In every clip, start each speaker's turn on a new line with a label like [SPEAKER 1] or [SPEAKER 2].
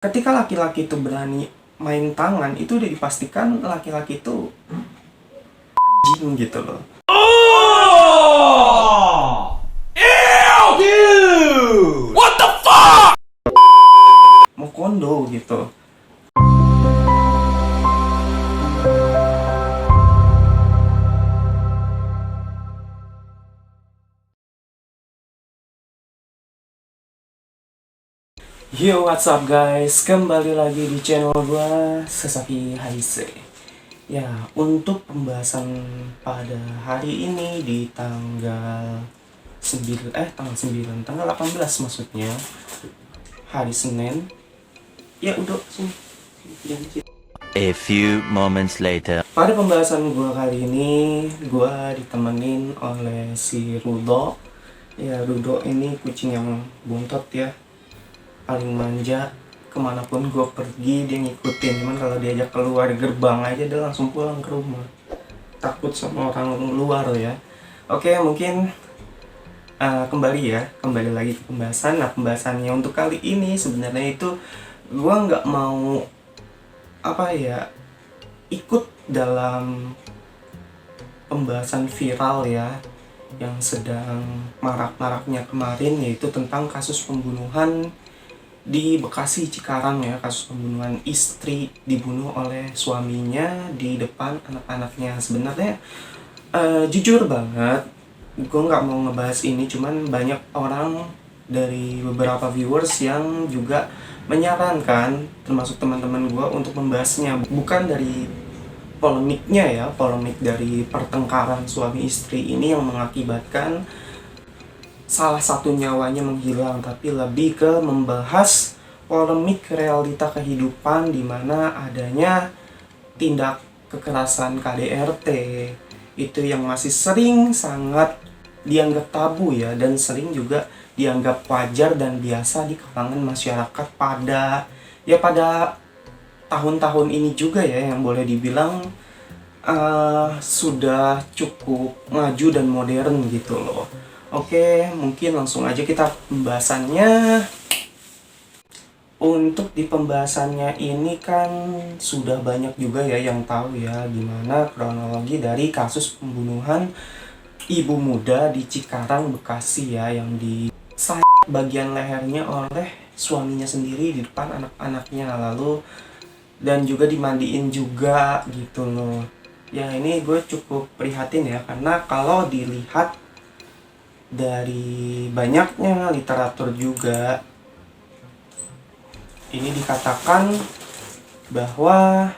[SPEAKER 1] Ketika laki-laki itu berani main tangan, itu udah dipastikan laki-laki itu anjing gitu loh. Mau kondo gitu. Yo, what's up guys? Kembali lagi di channel gua, Sesaki Haise. Ya, untuk pembahasan pada hari ini di tanggal 18 maksudnya, hari Senin. Ya udah sini.
[SPEAKER 2] A few moments later.
[SPEAKER 1] Pada pembahasan gua kali ini, gua ditemenin oleh si Rudo. Ya, Rudo ini kucing yang buntot ya, paling manja. Kemanapun gue pergi dia ngikutin, cuman kalau diajak keluar gerbang aja dia langsung pulang ke rumah, takut sama orang luar ya. Oke, mungkin kembali lagi ke pembahasan. Nah, pembahasannya untuk kali ini sebenarnya itu gue nggak mau ikut dalam pembahasan viral ya yang sedang marak-maraknya kemarin, yaitu tentang kasus pembunuhan di Bekasi Cikarang ya, kasus pembunuhan istri dibunuh oleh suaminya di depan anak-anaknya. Sebenarnya jujur banget gue nggak mau ngebahas ini, cuman banyak orang dari beberapa viewers yang juga menyarankan, termasuk teman-teman gue, untuk membahasnya. Bukan dari polemiknya ya, polemik dari pertengkaran suami istri ini yang mengakibatkan salah satu nyawanya menghilang, tapi lebih ke membahas polemik realita kehidupan di mana adanya tindak kekerasan KDRT itu yang masih sering sangat dianggap tabu ya, dan sering juga dianggap wajar dan biasa di kalangan masyarakat pada tahun-tahun ini juga ya, yang boleh dibilang sudah cukup maju dan modern gitu loh. Oke, mungkin langsung aja kita pembahasannya. Untuk di pembahasannya ini kan sudah banyak juga ya yang tahu ya gimana kronologi dari kasus pembunuhan ibu muda di Cikarang, Bekasi ya, yang bagian lehernya oleh suaminya sendiri di depan anak-anaknya, lalu dan juga dimandiin juga gitu loh. Ya, ini gue cukup prihatin ya, karena kalau dilihat dari banyaknya literatur juga, ini dikatakan bahwa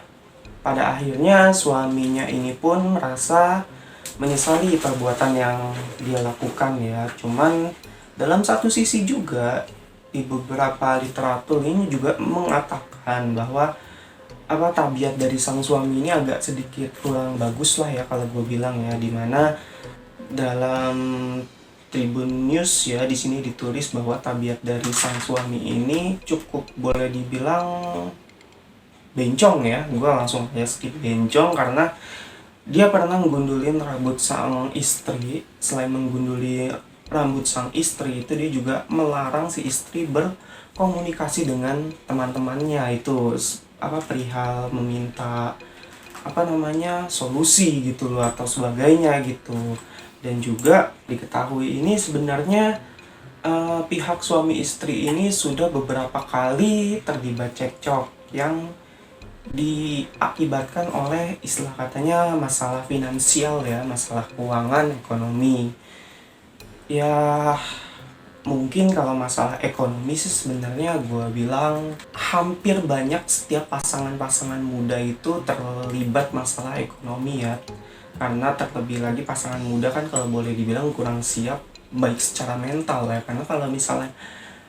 [SPEAKER 1] pada akhirnya suaminya ini pun merasa menyesali perbuatan yang dia lakukan ya. Cuman dalam satu sisi juga di beberapa literatur ini juga mengatakan bahwa tabiat dari sang suami ini agak sedikit kurang bagus lah ya, kalau gue bilang ya, dimana dalam Tribun News ya di sini ditulis bahwa tabiat dari sang suami ini cukup boleh dibilang bencong ya. Gue langsung aja skip bencong, karena dia pernah menggundulin rambut sang istri. Selain menggunduli rambut sang istri, itu dia juga melarang si istri berkomunikasi dengan teman-temannya, itu perihal meminta solusi gitu loh atau sebagainya gitu. Dan juga diketahui ini sebenarnya pihak suami istri ini sudah beberapa kali terlibat cekcok yang diakibatkan oleh istilah katanya masalah finansial ya, masalah keuangan, ekonomi. Ya, mungkin kalau masalah ekonomi sih sebenarnya gue bilang hampir banyak setiap pasangan-pasangan muda itu terlibat masalah ekonomi ya. Karena terlebih lagi pasangan muda kan kalau boleh dibilang kurang siap baik secara mental ya, karena kalau misalnya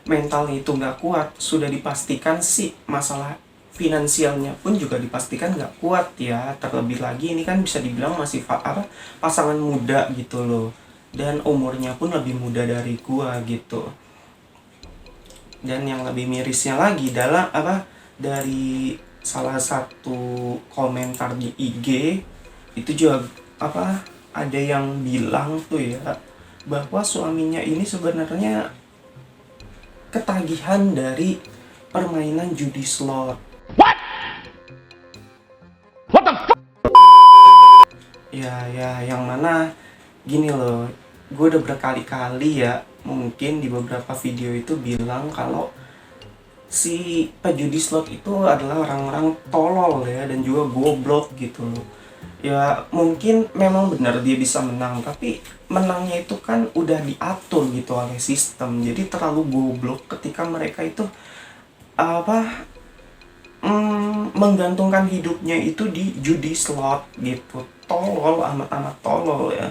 [SPEAKER 1] mental itu nggak kuat, sudah dipastikan sih masalah finansialnya pun juga dipastikan nggak kuat ya. Terlebih lagi ini kan bisa dibilang masih pasangan muda gitu loh, dan umurnya pun lebih muda dari gua gitu. Dan yang lebih mirisnya lagi adalah dari salah satu komentar di IG itu juga ada yang bilang tuh ya bahwa suaminya ini sebenarnya ketagihan dari permainan judi slot. Ya, yang mana gini loh, gue udah berkali-kali ya, mungkin di beberapa video itu bilang kalau si pejudi slot itu adalah orang-orang tolol ya, dan juga goblok gitu loh. Ya mungkin memang benar dia bisa menang, tapi menangnya itu kan udah diatur gitu oleh sistem. Jadi terlalu goblok ketika mereka itu apa menggantungkan hidupnya itu di judi slot gitu. Tolol, amat-amat tolol ya,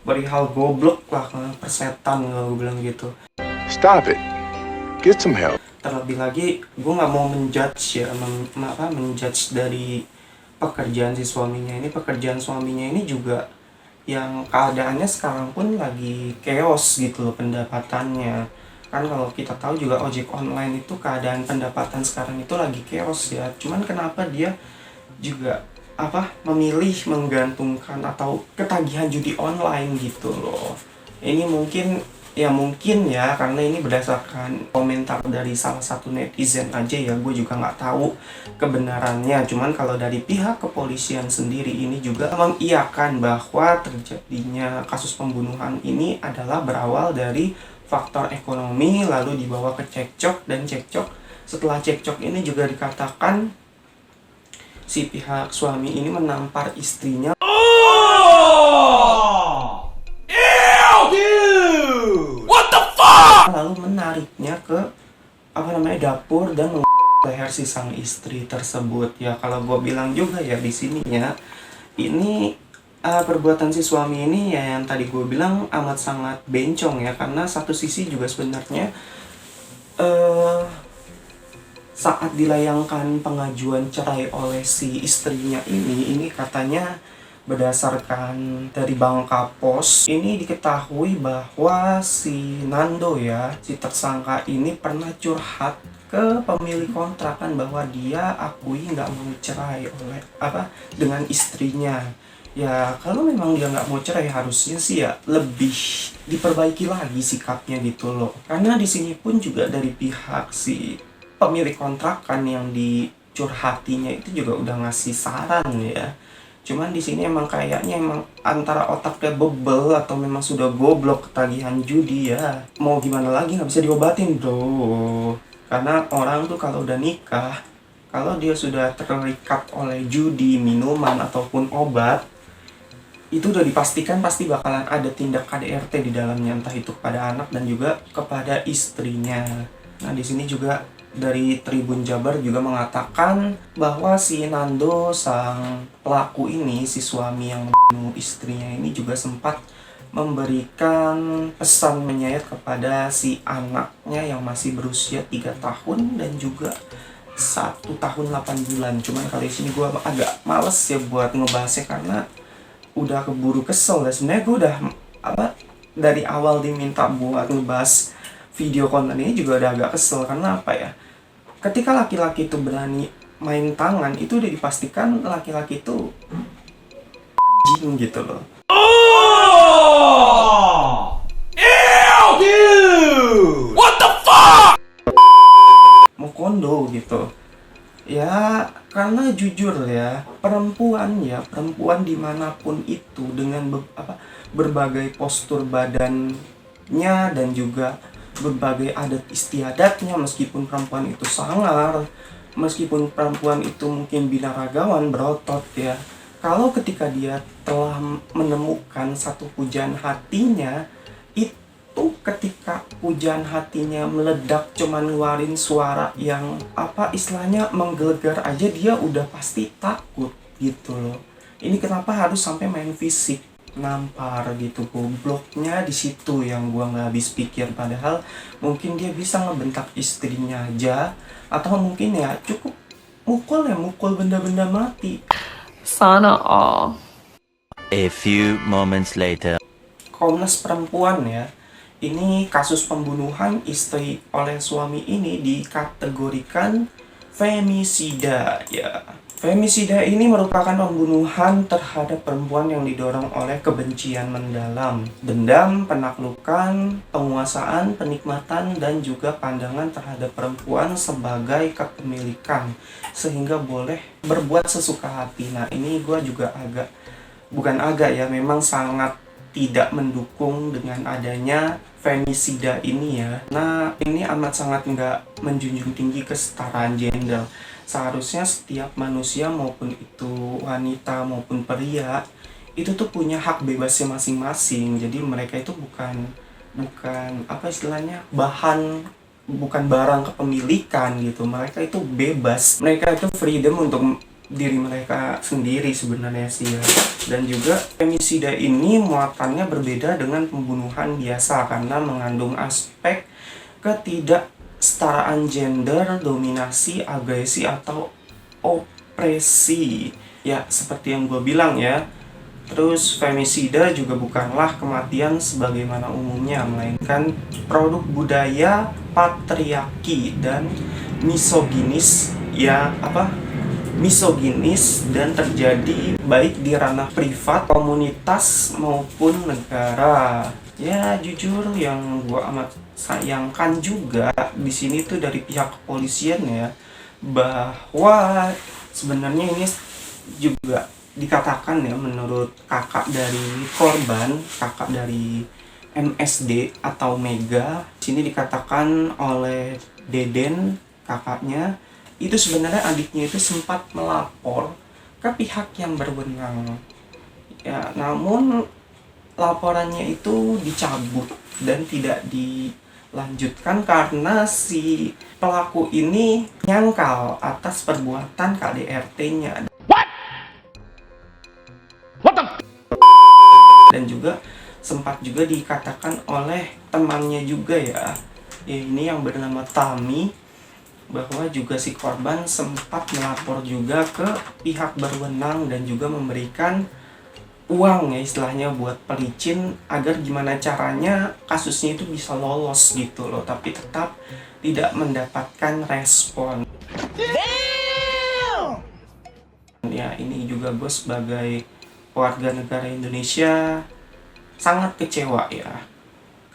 [SPEAKER 1] perihal goblok lah, persetan kalau gue bilang gitu.
[SPEAKER 3] Stop it. Get some help.
[SPEAKER 1] Terlebih lagi gue nggak mau menjudge ya, menjudge dari pekerjaan si suaminya ini. Pekerjaan suaminya ini juga yang keadaannya sekarang pun lagi chaos gitu loh pendapatannya. Kan kalau kita tahu juga ojek online itu keadaan pendapatan sekarang itu lagi chaos ya. Cuman kenapa dia juga memilih menggantungkan atau ketagihan judi online gitu loh. Ini mungkin ya karena ini berdasarkan komentar dari salah satu netizen aja ya, gue juga nggak tahu kebenarannya. Cuman kalau dari pihak kepolisian sendiri ini juga mengiyakan bahwa terjadinya kasus pembunuhan ini adalah berawal dari faktor ekonomi, lalu dibawa ke cekcok, dan setelah cekcok ini juga dikatakan si pihak suami ini menampar istrinya. Lalu menariknya ke dapur dan leher si sang istri tersebut. Ya kalau gue bilang juga ya di sini ya, ini perbuatan si suami ini ya yang tadi gue bilang amat sangat bencong ya, karena satu sisi juga sebenarnya saat dilayangkan pengajuan cerai oleh si istrinya ini katanya berdasarkan dari Bangkapos ini diketahui bahwa si Nando ya, si tersangka ini pernah curhat ke pemilik kontrakan bahwa dia akui nggak mau cerai dengan istrinya. Ya kalau memang dia nggak mau cerai, harusnya sih ya lebih diperbaiki lagi sikapnya gitu loh. Karena di sini pun juga dari pihak si pemilik kontrakan yang dicurhatinya itu juga udah ngasih saran ya. Cuman di sini emang kayaknya antara otaknya bebel atau memang sudah goblok ketagihan judi ya. Mau gimana lagi, nggak bisa diobatin bro. Karena orang tuh kalau udah nikah, kalau dia sudah terikat oleh judi, minuman ataupun obat, itu udah dipastikan pasti bakalan ada tindak KDRT di dalamnya, entah itu kepada anak dan juga kepada istrinya. Nah di sini juga dari Tribun Jabar juga mengatakan bahwa si Nando sang pelaku ini, si suami yang membunuh istrinya ini juga sempat memberikan pesan menyayat kepada si anaknya yang masih berusia 3 tahun dan juga 1 tahun 8 bulan. Cuman kali ini gue agak males ya buat ngebahasnya karena udah keburu kesel ya. Sebenarnya gue udah dari awal diminta buat ngebahas video konten ini juga udah agak kesel. Karena ketika laki-laki itu berani main tangan, itu udah dipastikan laki-laki itu anjing gitu loh. What the fuck? Mau kondo gitu. Ya karena jujur ya, perempuan dimanapun itu dengan berbagai postur badannya dan juga berbagai adat istiadatnya, meskipun perempuan itu sangar, meskipun perempuan itu mungkin binaragawan, berotot ya, kalau ketika dia telah menemukan satu pujaan hatinya, itu ketika pujaan hatinya meledak, cuman ngeluarin suara yang istilahnya menggelegar aja, dia udah pasti takut gitu loh. Ini kenapa harus sampai main fisik, nampar gitu. Gobloknya di situ yang gua nggak habis pikir. Padahal mungkin dia bisa ngebentak istrinya aja, atau mungkin ya cukup mukul benda-benda mati.
[SPEAKER 4] Sana all.
[SPEAKER 2] A few moments later.
[SPEAKER 1] Komnas Perempuan ya, ini kasus pembunuhan istri oleh suami ini dikategorikan femisida ya. Femisida ini merupakan pembunuhan terhadap perempuan yang didorong oleh kebencian mendalam, dendam, penaklukan, penguasaan, penikmatan, dan juga pandangan terhadap perempuan sebagai kepemilikan, sehingga boleh berbuat sesuka hati. Nah, ini gue juga memang sangat tidak mendukung dengan adanya femisida ini ya. Nah, ini amat sangat nggak menjunjung tinggi kesetaraan gender. Seharusnya setiap manusia, maupun itu wanita maupun pria, itu tuh punya hak bebasnya masing-masing. Jadi mereka itu bukan apa istilahnya, bukan barang kepemilikan gitu. Mereka itu bebas, mereka itu freedom untuk diri mereka sendiri sebenarnya sih ya. Dan juga femisida ini muatannya berbeda dengan pembunuhan biasa karena mengandung aspek ketidaksetaraan gender, dominasi, agresi, atau opresi ya, seperti yang gue bilang ya. Terus femisida juga bukanlah kematian sebagaimana umumnya, melainkan produk budaya patriarki dan misoginis dan terjadi baik di ranah privat, komunitas maupun negara. Ya jujur yang gua amat sayangkan juga di sini tuh dari pihak kepolisian ya, bahwa sebenarnya ini juga dikatakan ya, menurut kakak dari korban, kakak dari MSD atau Mega, sini dikatakan oleh Deden kakaknya, itu sebenarnya adiknya itu sempat melapor ke pihak yang berwenang ya, namun laporannya itu dicabut dan tidak dilanjutkan karena si pelaku ini nyangkal atas perbuatan KDRT-nya. Dan juga sempat juga dikatakan oleh temannya juga ya, ini yang bernama Tami, bahwa juga si korban sempat melapor juga ke pihak berwenang dan juga memberikan uang ya istilahnya buat pelicin agar gimana caranya kasusnya itu bisa lolos gitu loh, tapi tetap tidak mendapatkan respon. Ya ini juga gue sebagai warga negara Indonesia sangat kecewa ya,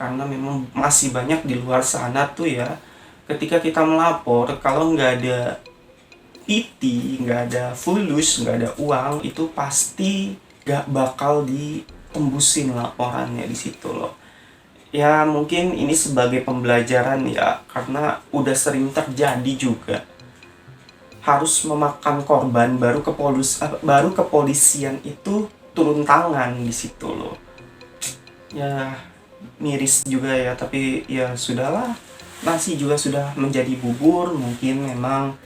[SPEAKER 1] karena memang masih banyak di luar sana tuh ya, ketika kita melapor kalau nggak ada PT, nggak ada fulus, nggak ada uang, itu pasti nggak bakal ditembusin laporannya di situ loh. Ya mungkin ini sebagai pembelajaran ya, karena udah sering terjadi juga harus memakan korban baru kepolisian itu turun tangan di situ loh. Ya miris juga ya, tapi ya sudahlah, nasi juga sudah menjadi bubur. Mungkin memang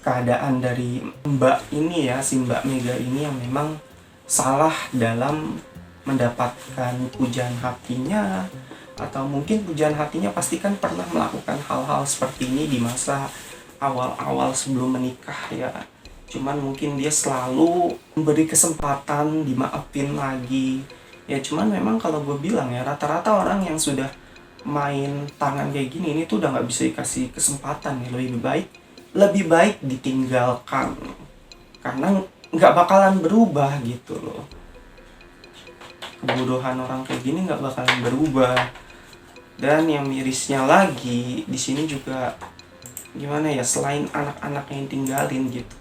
[SPEAKER 1] keadaan dari Mbak ini ya, si Mbak Mega ini yang memang salah dalam mendapatkan pujian hatinya, atau mungkin pujian hatinya pasti kan pernah melakukan hal-hal seperti ini di masa awal-awal sebelum menikah ya. Cuman mungkin dia selalu memberi kesempatan, dimaafin lagi ya. Cuman memang kalau gue bilang ya, rata-rata orang yang sudah main tangan kayak gini ini tuh udah nggak bisa dikasih kesempatan ya. Lebih baik ditinggalkan, karena nggak bakalan berubah gitu loh. Kebodohan orang kayak gini nggak bakalan berubah. Dan yang mirisnya lagi di sini juga gimana ya, selain anak-anak yang tinggalin gitu,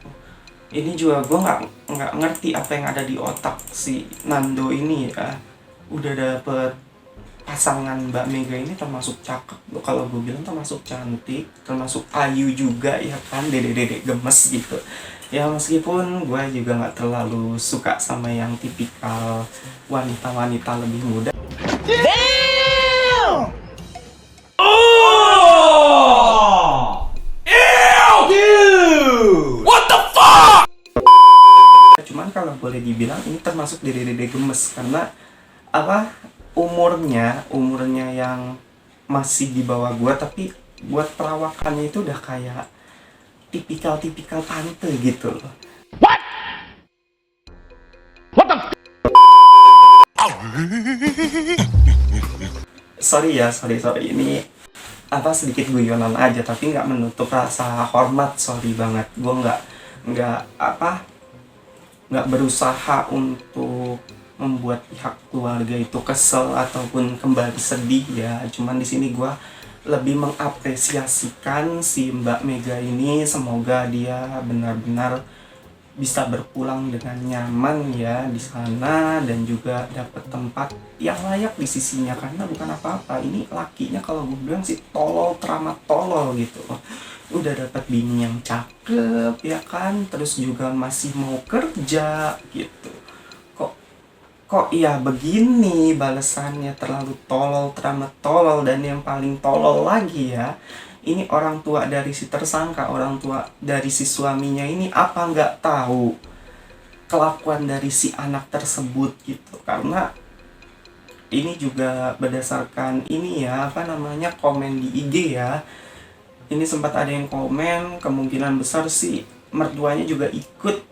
[SPEAKER 1] ini juga gue nggak ngerti apa yang ada di otak si Nando ini ya. Udah dapet pasangan Mbak Mega ini termasuk cakep, kalau gue bilang termasuk cantik, termasuk ayu juga ya kan, dedek-dedek gemes gitu ya. Meskipun gue juga nggak terlalu suka sama yang tipikal wanita-wanita lebih muda. Cuman kalau boleh dibilang ini termasuk dede-dede gemes, karena umurnya yang masih di bawah gua, tapi buat perawakannya itu udah kayak tipikal tante gitu loh. Sorry ini sedikit guyonan aja, tapi nggak menutup rasa hormat. Sorry banget, gue nggak berusaha untuk membuat pihak keluarga itu kesel ataupun kembali sedih ya. Cuman di sini gue lebih mengapresiasikan si Mbak Mega ini, semoga dia benar-benar bisa berpulang dengan nyaman ya di sana, dan juga dapat tempat yang layak di sisinya, karena bukan apa-apa, ini lakinya kalau gue bilang sih tolol teramat tolol gitu. Udah dapat bini yang cakep ya kan, terus juga masih mau kerja gitu. Kok ya begini balasannya, terlalu tolol teramat tolol. Dan yang paling tolol lagi ya, ini orang tua dari si tersangka, orang tua dari si suaminya ini apa nggak tahu kelakuan dari si anak tersebut gitu. Karena ini juga berdasarkan ini ya, komen di IG ya. Ini sempat ada yang komen, kemungkinan besar sih mertuanya juga ikut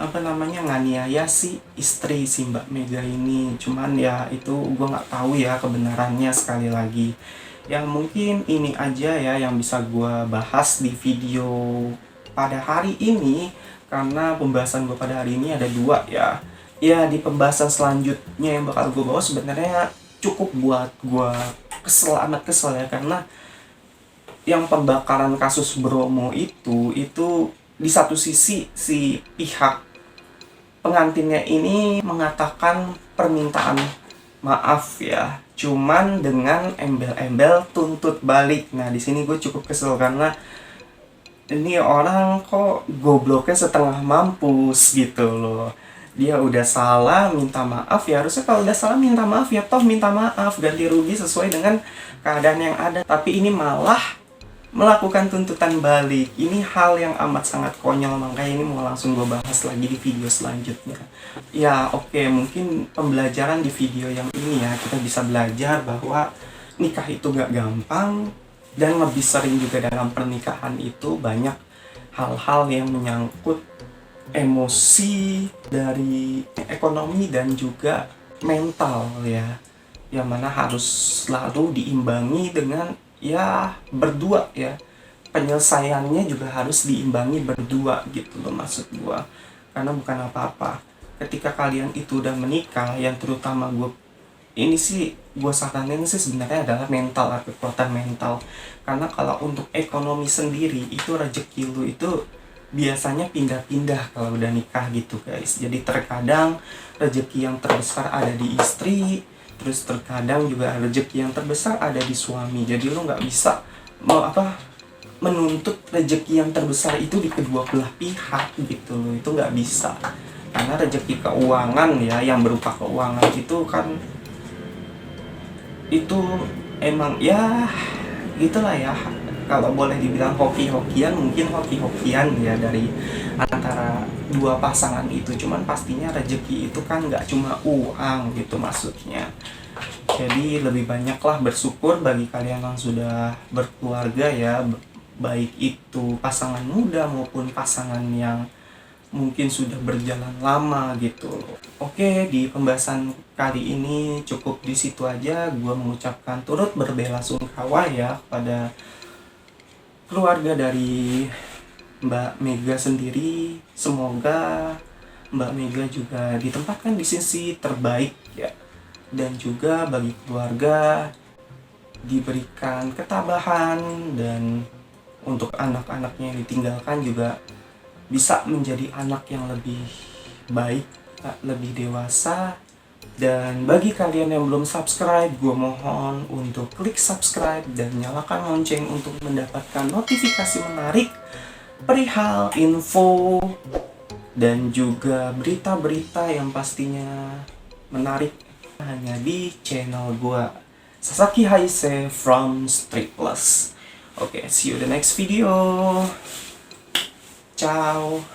[SPEAKER 1] nganiaya si istri si Mbak Mega ini. Cuman ya itu gue nggak tahu ya kebenarannya. Sekali lagi yang mungkin ini aja ya yang bisa gue bahas di video pada hari ini, karena pembahasan gue pada hari ini ada 2 ya. Ya di pembahasan selanjutnya yang bakal gue bawa sebenarnya cukup buat gue amat kesel ya, karena yang pembakaran kasus Bromo itu di satu sisi si pihak pengantinnya ini mengatakan permintaan maaf ya, cuman dengan embel-embel tuntut balik. Nah di sini gue cukup kesel karena ini orang kok gobloknya setengah mampus gitu loh. Dia udah salah minta maaf ya, harusnya kalau udah salah minta maaf ya, toh minta maaf ganti rugi sesuai dengan keadaan yang ada. Tapi ini malah melakukan tuntutan balik. Ini hal yang amat sangat konyol, makanya ini mau langsung gue bahas lagi di video selanjutnya. Ya oke, mungkin pembelajaran di video yang ini ya, kita bisa belajar bahwa nikah itu gak gampang, dan lebih sering juga dalam pernikahan itu banyak hal-hal yang menyangkut emosi dari ekonomi dan juga mental ya, yang mana harus selalu diimbangi dengan ya berdua ya, penyelesaiannya juga harus diimbangi berdua gitu loh maksud gua. Karena bukan apa-apa ketika kalian itu udah menikah, yang terutama gua saranin sih sebenarnya adalah mental, kekuatan mental. Karena kalau untuk ekonomi sendiri itu rezeki lu itu biasanya pindah-pindah kalau udah nikah gitu guys. Jadi terkadang rezeki yang terbesar ada di istri, terus terkadang juga rezeki yang terbesar ada di suami. Jadi lo nggak bisa menuntut rezeki yang terbesar itu di kedua belah pihak gitu loh. Itu nggak bisa, karena rezeki keuangan ya, yang berupa keuangan itu kan itu emang ya gitulah ya. Kalau boleh dibilang hoki-hokian, mungkin hoki-hokian ya dari antara dua pasangan itu. Cuman pastinya rezeki itu kan nggak cuma uang gitu maksudnya. Jadi lebih banyaklah bersyukur bagi kalian yang sudah berkeluarga ya, baik itu pasangan muda maupun pasangan yang mungkin sudah berjalan lama gitu. Oke, di pembahasan kali ini cukup di situ aja. Gua mengucapkan turut berbela-sungkawa ya kepada keluarga dari Mbak Mega sendiri. Semoga Mbak Mega juga ditempatkan di sisi terbaik ya, dan juga bagi keluarga diberikan ketabahan, dan untuk anak-anaknya yang ditinggalkan juga bisa menjadi anak yang lebih baik, lebih dewasa. Dan bagi kalian yang belum subscribe, gue mohon untuk klik subscribe dan nyalakan lonceng untuk mendapatkan notifikasi menarik perihal info dan juga berita-berita yang pastinya menarik hanya di channel gue, Sasaki Haise from Street Plus. Oke, see you the next video. Ciao.